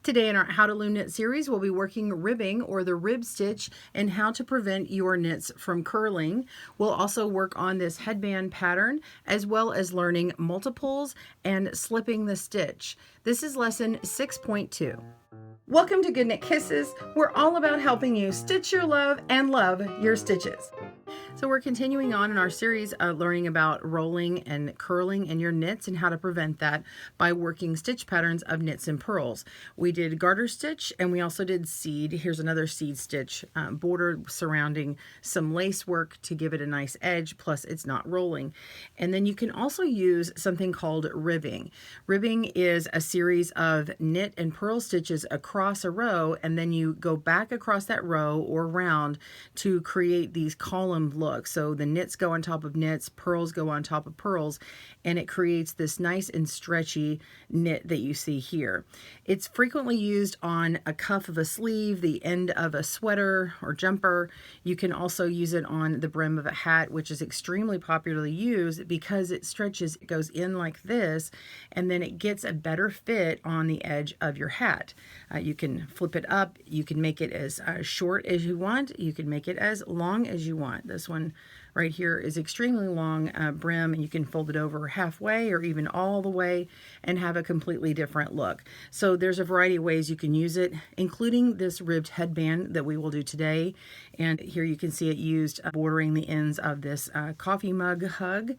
Today in our How to Loom Knit series, we'll be working ribbing or the rib stitch and how to prevent your knits from curling. We'll also work on this headband pattern as well as learning multiples and slipping the stitch. This is lesson 6.2. Welcome to Good Knit Kisses. We're all about helping you stitch your love and love your stitches. So we're continuing on in our series of learning about rolling and curling in your knits and how to prevent that by working stitch patterns of knits and purls. We did garter stitch and we also did seed. Here's another seed stitch, border surrounding some lace work to give it a nice edge, plus it's not rolling. And then you can also use something called ribbing. Ribbing is a series of knit and purl stitches across a row, and then you go back across that row or round to create these column looks. So the knits go on top of knits, purls go on top of purls, and it creates this nice and stretchy knit that you see here. It's frequently used on a cuff of a sleeve, the end of a sweater or jumper. You can also use it on the brim of a hat, which is extremely popularly used because it stretches, it goes in like this, and then it gets a better fit on the edge of your hat. You can flip it up, you can make it as short as you want, you can make it as long as you want. This one right here is extremely long brim, and you can fold it over halfway or even all the way and have a completely different look. So there's a variety of ways you can use it, including this ribbed headband that we will do today. And here you can see it used bordering the ends of this coffee mug hug,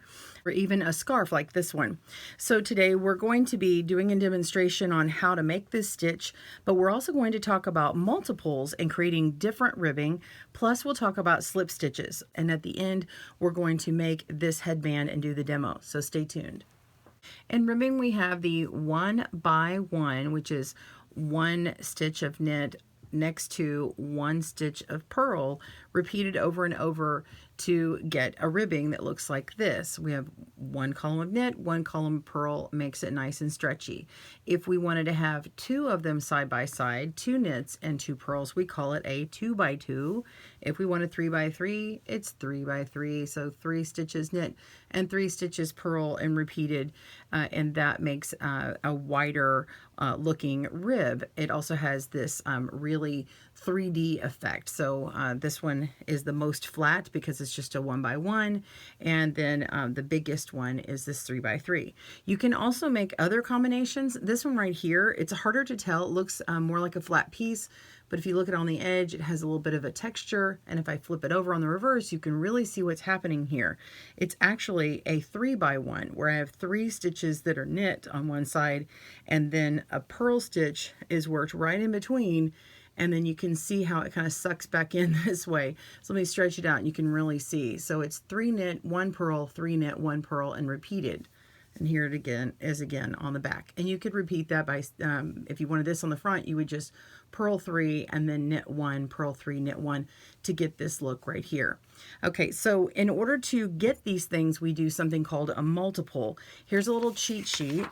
or even a scarf like this one. So today we're going to be doing a demonstration on how to make this stitch, but we're also going to talk about multiples and creating different ribbing, plus we'll talk about slip stitches. And at the end, we're going to make this headband and do the demo, so stay tuned. In ribbing, we have the 1 by 1, which is 1 stitch of knit next to 1 stitch of purl, repeated over and over to get a ribbing that looks like this. We have 1 column of knit, 1 column of purl, makes it nice and stretchy. If we wanted to have 2 of them side by side, 2 knits and 2 purls, we call it a 2 by 2. If we want a 3 by 3, it's 3 by 3. So 3 stitches knit and 3 stitches purl and repeated, and that makes a wider looking rib. It also has this really 3D effect. So this one is the most flat because it's just a 1 by 1, and then the biggest one is this 3 by 3. You can also make other combinations. This one right here, it's harder to tell. It looks more like a flat piece, but if you look at it on the edge, it has a little bit of a texture, and if I flip it over on the reverse, you can really see what's happening here. It's actually a 3 by 1, where I have 3 stitches that are knit on one side, and then a purl stitch is worked right in between, and then you can see how it kind of sucks back in this way. So let me stretch it out and you can really see. So it's 3 knit, 1 purl, 3 knit, 1 purl, and repeated. And here it again is again on the back. And you could repeat that by, if you wanted this on the front, you would just purl 3 and then knit 1, purl 3, knit 1 to get this look right here. Okay, so in order to get these things, we do something called a multiple. Here's a little cheat sheet.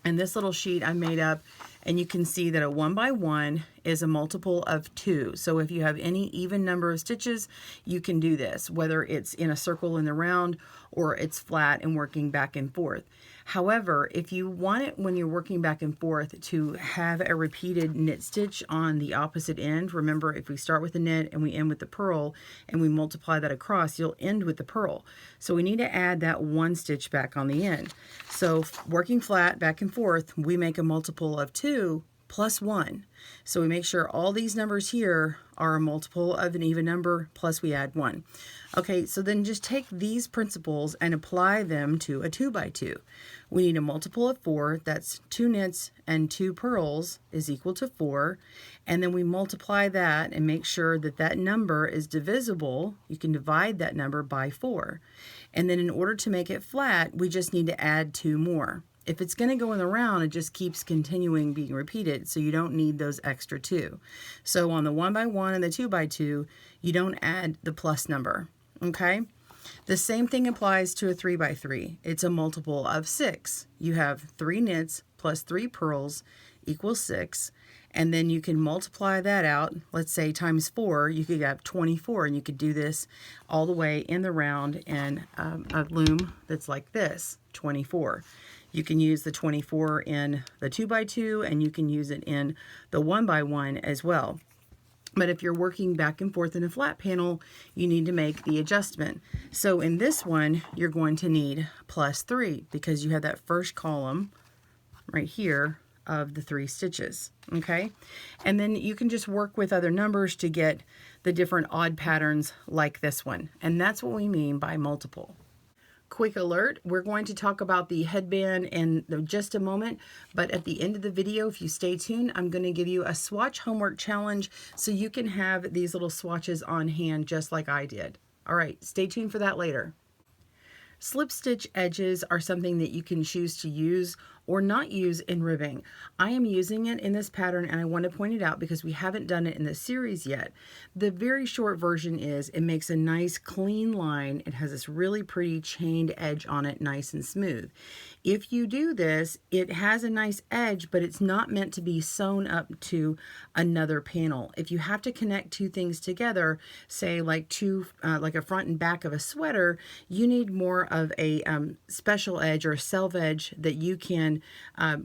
And this little sheet I made up, and you can see that a 1 by 1 is a multiple of 2. So if you have any even number of stitches, you can do this, whether it's in a circle in the round or it's flat and working back and forth. However, if you want it when you're working back and forth to have a repeated knit stitch on the opposite end, remember if we start with the knit and we end with the purl and we multiply that across, you'll end with the purl. So we need to add that 1 stitch back on the end. So working flat back and forth, we make a multiple of 2 plus 1. So we make sure all these numbers here are a multiple of an even number, plus we add 1. Okay, so then just take these principles and apply them to a 2 by 2. We need a multiple of 4, that's 2 knits and 2 purls is equal to 4, and then we multiply that and make sure that that number is divisible. You can divide that number by 4. And then in order to make it flat, we just need to add 2 more. If it's going to go in the round, it just keeps continuing being repeated, so you don't need those extra 2. So on the 1 by 1 and the 2 by 2, you don't add the plus number, okay? The same thing applies to a 3 by 3. It's a multiple of 6. You have 3 knits plus 3 purls equals 6. And then you can multiply that out, let's say times 4, you could have 24, and you could do this all the way in the round in a loom that's like this, 24. You can use the 24 in the 2x2, and you can use it in the 1x1 as well. But if you're working back and forth in a flat panel, you need to make the adjustment. So in this one, you're going to need +3 because you have that first column right here of the 3 stitches, okay? And then you can just work with other numbers to get the different odd patterns like this one. And that's what we mean by multiple. Quick alert, we're going to talk about the headband in just a moment, but at the end of the video, if you stay tuned, I'm going to give you a swatch homework challenge so you can have these little swatches on hand just like I did. All right, stay tuned for that later. Slip stitch edges are something that you can choose to use or not use in ribbing. I am using it in this pattern, and I want to point it out because we haven't done it in the series yet. The very short version is it makes a nice clean line. It has this really pretty chained edge on it, nice and smooth. If you do this, it has a nice edge, but it's not meant to be sewn up to another panel. If you have to connect two things together, say like a front and back of a sweater, you need more of a special edge or a self edge that you can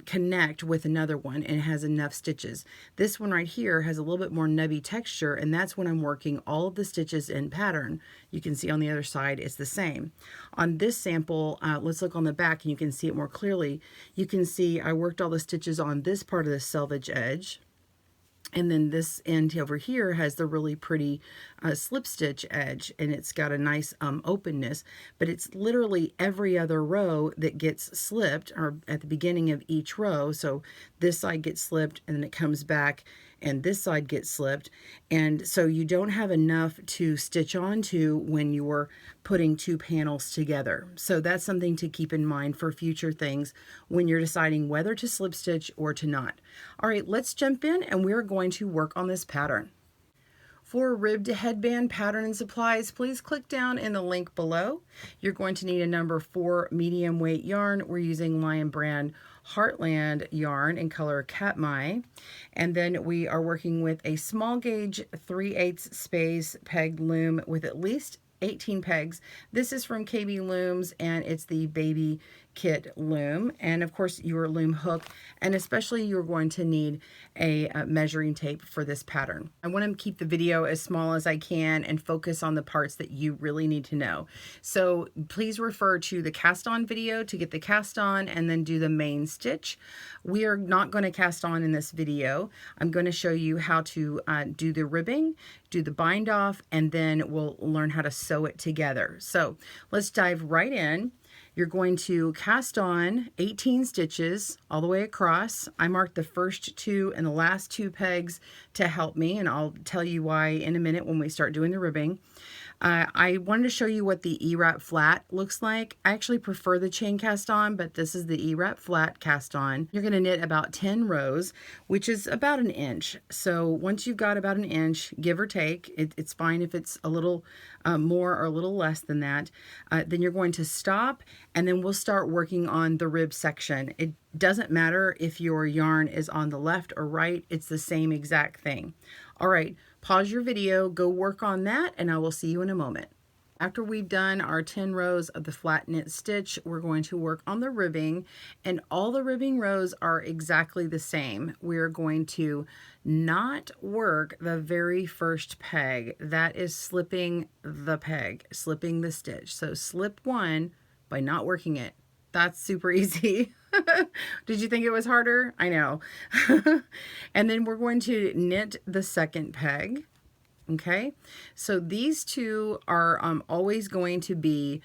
connect with another one, and it has enough stitches. This one right here has a little bit more nubby texture, and that's when I'm working all of the stitches in pattern. You can see on the other side it's the same. On this sample, let's look on the back and you can see it more clearly. You can see I worked all the stitches on this part of the selvage edge. And then this end over here has the really pretty slip stitch edge, and it's got a nice openness, but it's literally every other row that gets slipped, or at the beginning of each row. So this side gets slipped, and then it comes back, and this side gets slipped. And so you don't have enough to stitch onto when you're putting two panels together. So that's something to keep in mind for future things when you're deciding whether to slip stitch or to not. All right, let's jump in, and we're going to work on this pattern. For ribbed headband pattern and supplies, please click down in the link below. You're going to need a number 4 medium weight yarn. We're using Lion Brand Heartland yarn in color Katmai. And then we are working with a small gauge 3/8 space pegged loom with at least 18 pegs. This is from KB Looms, and it's the baby kit loom, and of course your loom hook, and especially you're going to need a measuring tape for this pattern. I want to keep the video as small as I can and focus on the parts that you really need to know. So please refer to the cast on video to get the cast on, and then do the main stitch. We are not going to cast on in this video. I'm going to show you how to do the ribbing, do the bind off, and then we'll learn how to sew it together. So let's dive right in. You're going to cast on 18 stitches all the way across. I marked the first 2 and the last 2 pegs to help me, and I'll tell you why in a minute when we start doing the ribbing. I wanted to show you what the E-wrap flat looks like. I actually prefer the chain cast on, but this is the E-wrap flat cast on. You're going to knit about 10 rows, which is about an inch. So once you've got about an inch, give or take, it's fine if it's a little more or a little less than that. Then you're going to stop, and then we'll start working on the rib section. It doesn't matter if your yarn is on the left or right, it's the same exact thing. All right, pause your video, go work on that, and I will see you in a moment. After we've done our 10 rows of the flat knit stitch, we're going to work on the ribbing, and all the ribbing rows are exactly the same. We're going to not work the very first peg. That is slipping the peg, slipping the stitch. So slip 1 by not working it. That's super easy. Did you think it was harder? I know. And then we're going to knit the second peg. Okay, so these two are always going to be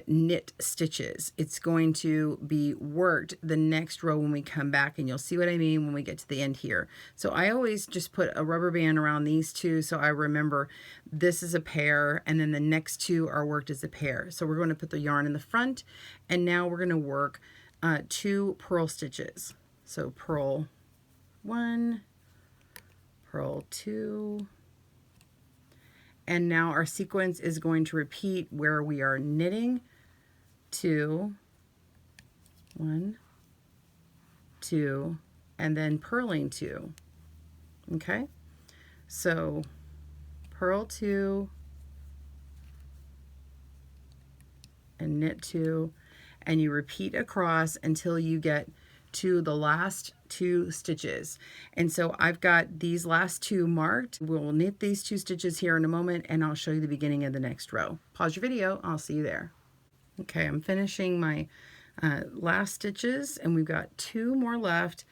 knit stitches. It's going to be worked the next row when we come back, and you'll see what I mean when we get to the end here. So I always just put a rubber band around these two so I remember this is a pair, and then the next 2 are worked as a pair. So we're going to put the yarn in the front, and now we're going to work 2 purl stitches. So purl 1, purl 2, and now our sequence is going to repeat where we are knitting 2, 1, 2, and then purling 2. Okay, so purl 2 and knit 2, and you repeat across until you get to the last 2 stitches. And so I've got these last 2 marked. We'll knit these 2 stitches here in a moment, and I'll show you the beginning of the next row. Pause your video, I'll see you there. Okay, I'm finishing my last stitches, and we've got 2 more left,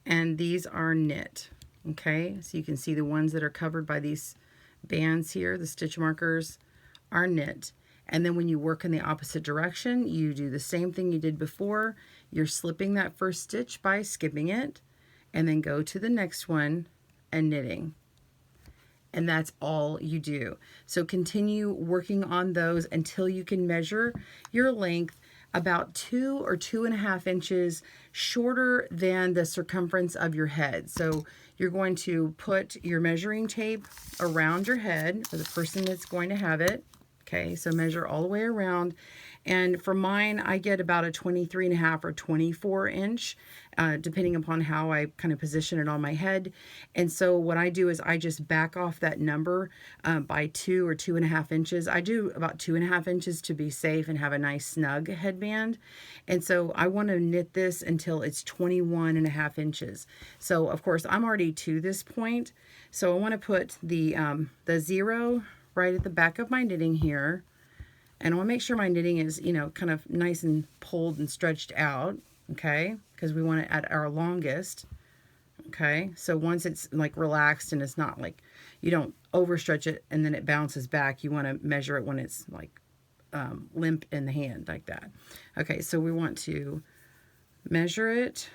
and these are knit. Okay, so you can see the ones that are covered by these bands here, the stitch markers, are knit. And then when you work in the opposite direction, you do the same thing you did before. You're slipping that first stitch by skipping it, and then go to the next one and knitting. And that's all you do. So continue working on those until you can measure your length about 2 or 2.5 inches shorter than the circumference of your head. So you're going to put your measuring tape around your head for the person that's going to have it. Okay, so measure all the way around. And for mine, I get about a 23.5 or 24 inch, depending upon how I kind of position it on my head. And so what I do is I just back off that number by 2 or 2.5 inches. I do about 2.5 inches to be safe and have a nice snug headband. And so I want to knit this until it's 21.5 inches. So of course I'm already to this point. So I want to put the 0 right at the back of my knitting here. And I want to make sure my knitting is, you know, kind of nice and pulled and stretched out, okay? Because we want it at our longest, okay? So once it's like relaxed and it's not like, you don't overstretch it and then it bounces back. You want to measure it when it's like limp in the hand like that. Okay, so we want to measure it,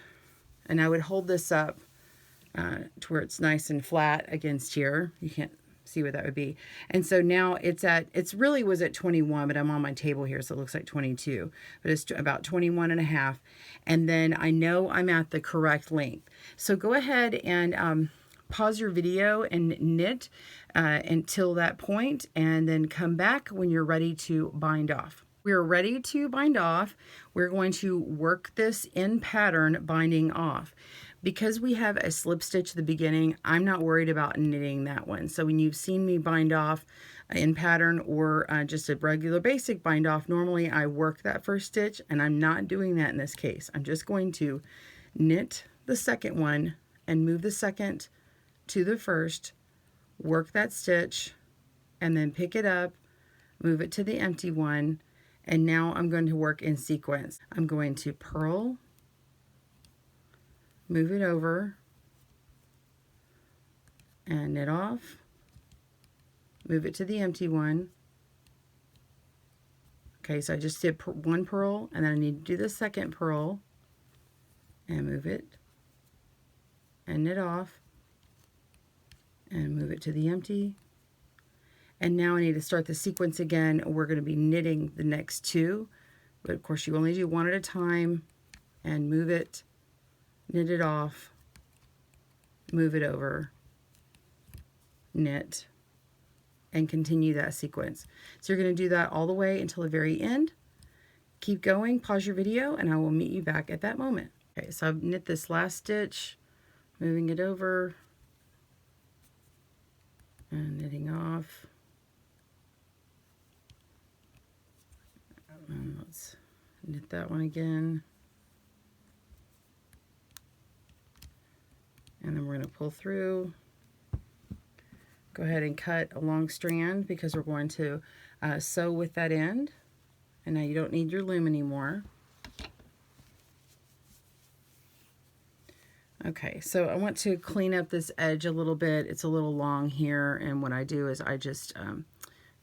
and I would hold this up to where it's nice and flat against here. You can't see what that would be. And so now it's really was at 21, but I'm on my table here, so it looks like 22, but it's about 21.5. And then I know I'm at the correct length. So go ahead and pause your video and knit until that point, and then come back when you're ready to bind off. We're ready to bind off. We're going to work this in pattern binding off. Because we have a slip stitch at the beginning, I'm not worried about knitting that one. So when you've seen me bind off in pattern or just a regular basic bind off, normally I work that first stitch, and I'm not doing that in this case. I'm just going to knit the second one and move the second to the first, work that stitch, and then pick it up, move it to the empty one, and now I'm going to work in sequence. I'm going to purl, move it over, and knit off, move it to the empty one. Okay, so I just did one purl, and then I need to do the second purl, and move it, and knit off, and move it to the empty. And now I need to start the sequence again. We're going to be knitting the next 2, but of course you only do one at a time, and move it, knit it off, move it over, knit, and continue that sequence. So you're going to do that all the way until the very end. Keep going, pause your video, and I will meet you back at that moment. Okay, so I've knit this last stitch, moving it over, and knitting off. And let's knit that one again. And then we're going to pull through. Go ahead and cut a long strand because we're going to sew with that end. And now you don't need your loom anymore. Okay, so I want to clean up this edge a little bit. It's a little long here, and what I do is I just kind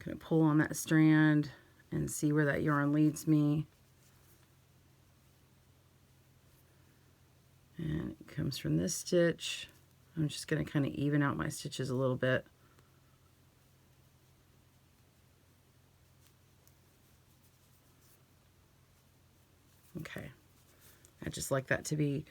of pull on that strand and see where that yarn leads me. And it comes from this stitch. I'm just going to kind of even out my stitches a little bit. Okay, I just like that to be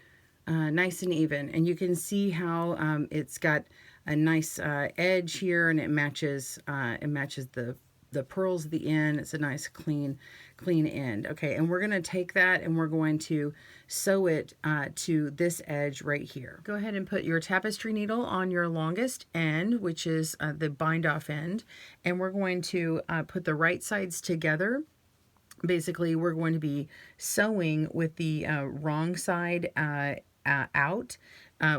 nice and even, and you can see how it's got a nice edge here, and it matches the the pearls at the end. It's a nice clean end. Okay, and we're going to take that and we're going to sew it to this edge right here. Go ahead and put your tapestry needle on your longest end, which is the bind off end, and we're going to put the right sides together. Basically, we're going to be sewing with the wrong side out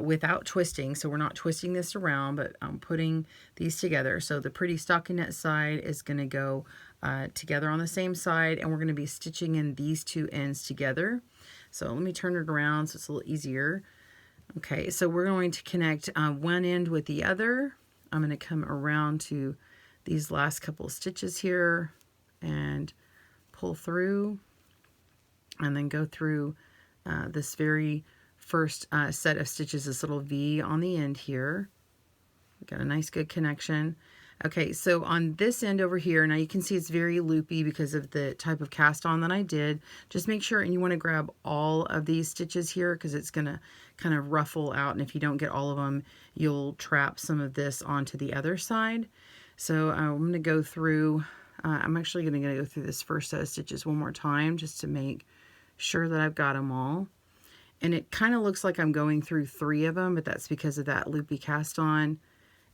without twisting. So we're not twisting this around, but I'm putting these together. So the pretty stockinette side is going to go together on the same side, and we're going to be stitching in these two ends together. So let me turn it around so it's a little easier. Okay, so we're going to connect one end with the other. I'm going to come around to these last couple of stitches here and pull through, and then go through this very first set of stitches, this little V on the end here. We've got a nice good connection. Okay, so on this end over here, now you can see it's very loopy because of the type of cast on that I did. Just make sure, and you want to grab all of these stitches here because it's going to kind of ruffle out, and if you don't get all of them, you'll trap some of this onto the other side. So I'm going to go through, I'm actually going to go through this first set of stitches one more time just to make sure that I've got them all. And it kind of looks like I'm going through 3 of them, but that's because of that loopy cast on.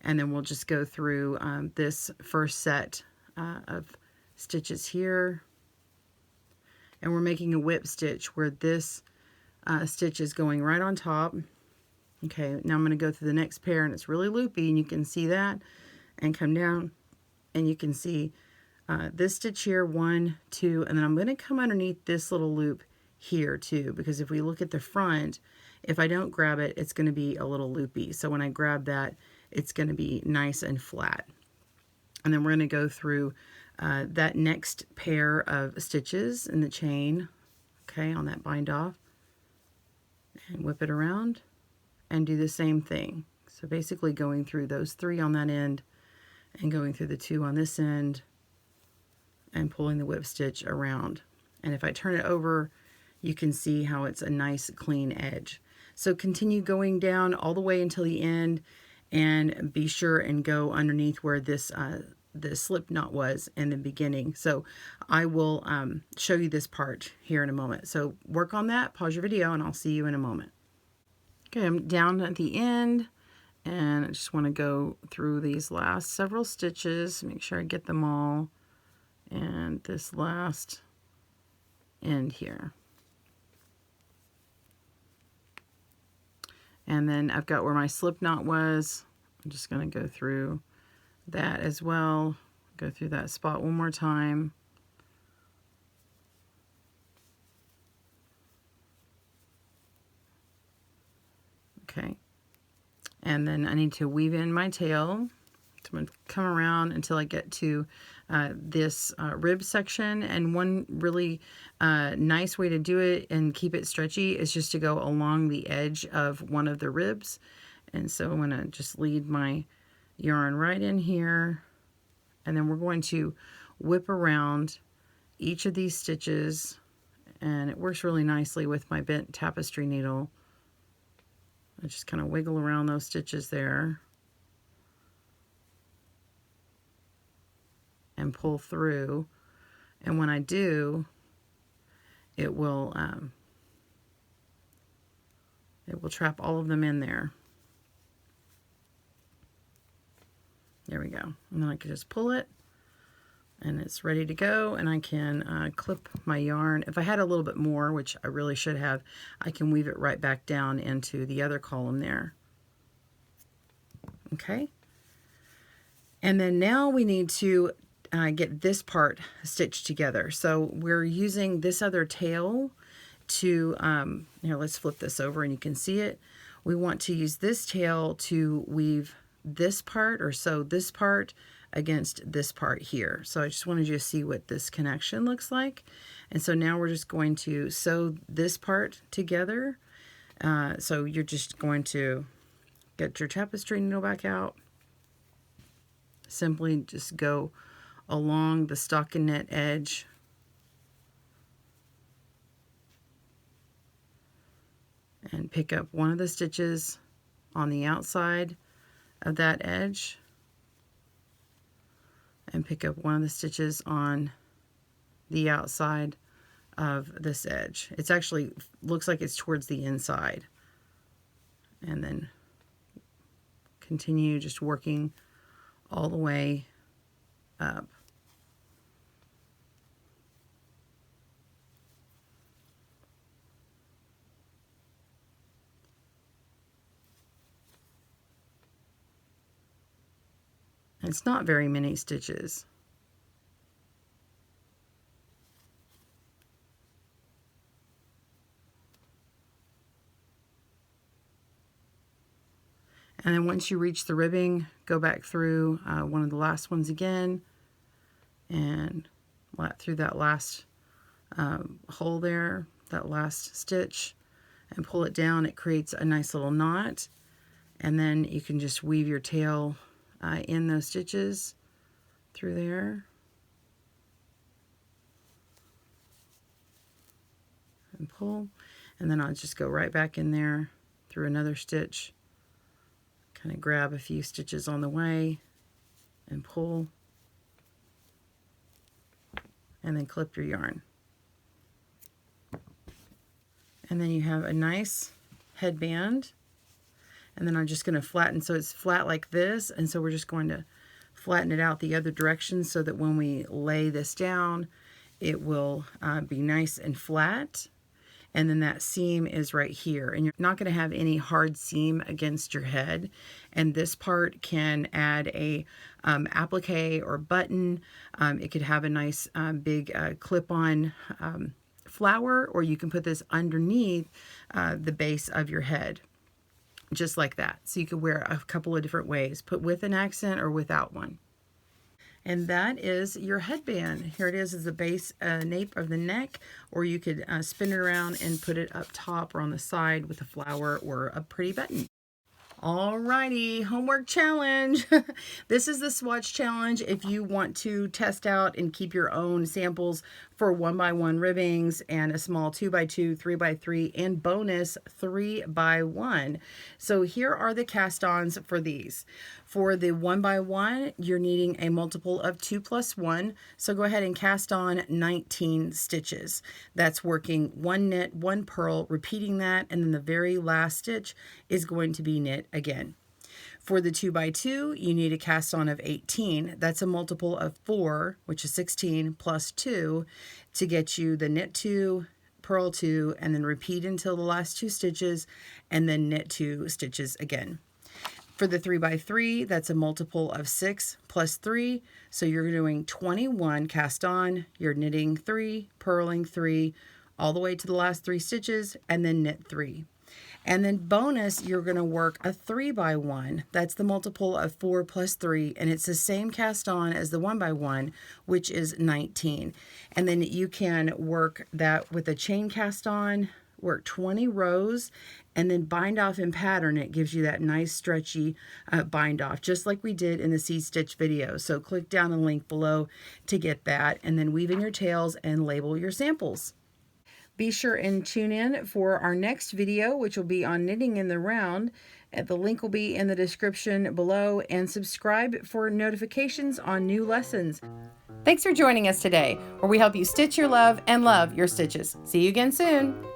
And then we'll just go through this first set of stitches here. And we're making a whip stitch where this stitch is going right on top. Okay, now I'm going to go through the next pair, and it's really loopy, and you can see that, and come down, and you can see this stitch here, 1, 2, and then I'm going to come underneath this little loop here too, because if we look at the front, if I don't grab it, it's going to be a little loopy. So when I grab that, it's going to be nice and flat. And then we're going to go through that next pair of stitches in the chain, okay, on that bind off, and whip it around and do the same thing. So basically going through those 3 on that end and going through the 2 on this end and pulling the whip stitch around. And if I turn it over, you can see how it's a nice clean edge. So continue going down all the way until the end, and be sure and go underneath where this the slip knot was in the beginning. So I will show you this part here in a moment. So work on that, pause your video, and I'll see you in a moment. Okay, I'm down at the end, and I just want to go through these last several stitches, make sure I get them all, and this last end here. And then I've got where my slip knot was. I'm just going to go through that as well. Go through that spot one more time. Okay. And then I need to weave in my tail. So I'm going to come around until I get to this rib section. And one really nice way to do it and keep it stretchy is just to go along the edge of one of the ribs. And so I'm going to just lead my yarn right in here. And then we're going to whip around each of these stitches. And it works really nicely with my bent tapestry needle. I just kind of wiggle around those stitches there. And pull through, and when I do, it will trap all of them in there. There we go. And then I can just pull it, and it's ready to go, and I can clip my yarn. If I had a little bit more, which I really should have, I can weave it right back down into the other column there. Okay. And then now we need to get this part stitched together. So we're using this other tail to, here, let's flip this over and you can see it. We want to use this tail to weave this part, or sew this part against this part here. So I just wanted you to see what this connection looks like. And so now we're just going to sew this part together. So you're just going to get your tapestry needle back out. Simply just go along the stockinette edge and pick up one of the stitches on the outside of that edge, and pick up one of the stitches on the outside of this edge. It's actually looks like it's towards the inside. And then continue just working all the way up. It's not very many stitches. And then once you reach the ribbing, go back through one of the last ones again and through that last hole there, that last stitch, and pull it down. It creates a nice little knot, and then you can just weave your tail in those stitches through there. And pull, and then I'll just go right back in there through another stitch. Kind of grab a few stitches on the way and pull, and then clip your yarn. And then you have a nice headband, and then I'm just going to flatten so it's flat like this, and so we're just going to flatten it out the other direction so that when we lay this down it will be nice and flat. And then that seam is right here, and you're not going to have any hard seam against your head. And this part can add a applique or button. It could have a nice big clip-on flower, or you can put this underneath the base of your head, just like that. So you could wear a couple of different ways, put with an accent or without one. And that is your headband. Here it is the base nape of the neck, or you could spin it around and put it up top or on the side with a flower or a pretty button. Alrighty, homework challenge. This is the swatch challenge. If you want to test out and keep your own samples for 1x1 ribbings and a small 2x2, 3x3, and bonus 3x1. So here are the cast-ons for these. For the 1x1, you're needing a multiple of 2 plus 1. So go ahead and cast on 19 stitches. That's working 1 knit, 1 purl, repeating that, and then the very last stitch is going to be knit again. For the 2x2, you need a cast on of 18. That's a multiple of 4, which is 16, plus 2 to get you the knit 2, purl 2, and then repeat until the last 2 stitches, and then knit 2 stitches again. For the 3x3, that's a multiple of 6 plus 3, so you're doing 21 cast on, you're knitting 3, purling 3, all the way to the last 3 stitches, and then knit 3. And then bonus, you're going to work a 3x1. That's the multiple of 4 plus 3, and it's the same cast on as the 1x1, which is 19. And then you can work that with a chain cast on, work 20 rows, and then bind off in pattern. It gives you that nice stretchy bind off, just like we did in the seed stitch video. So click down the link below to get that, and then weave in your tails and label your samples. Be sure and tune in for our next video, which will be on knitting in the round. The link will be in the description below, and subscribe for notifications on new lessons. Thanks for joining us today, where we help you stitch your love and love your stitches. See you again soon.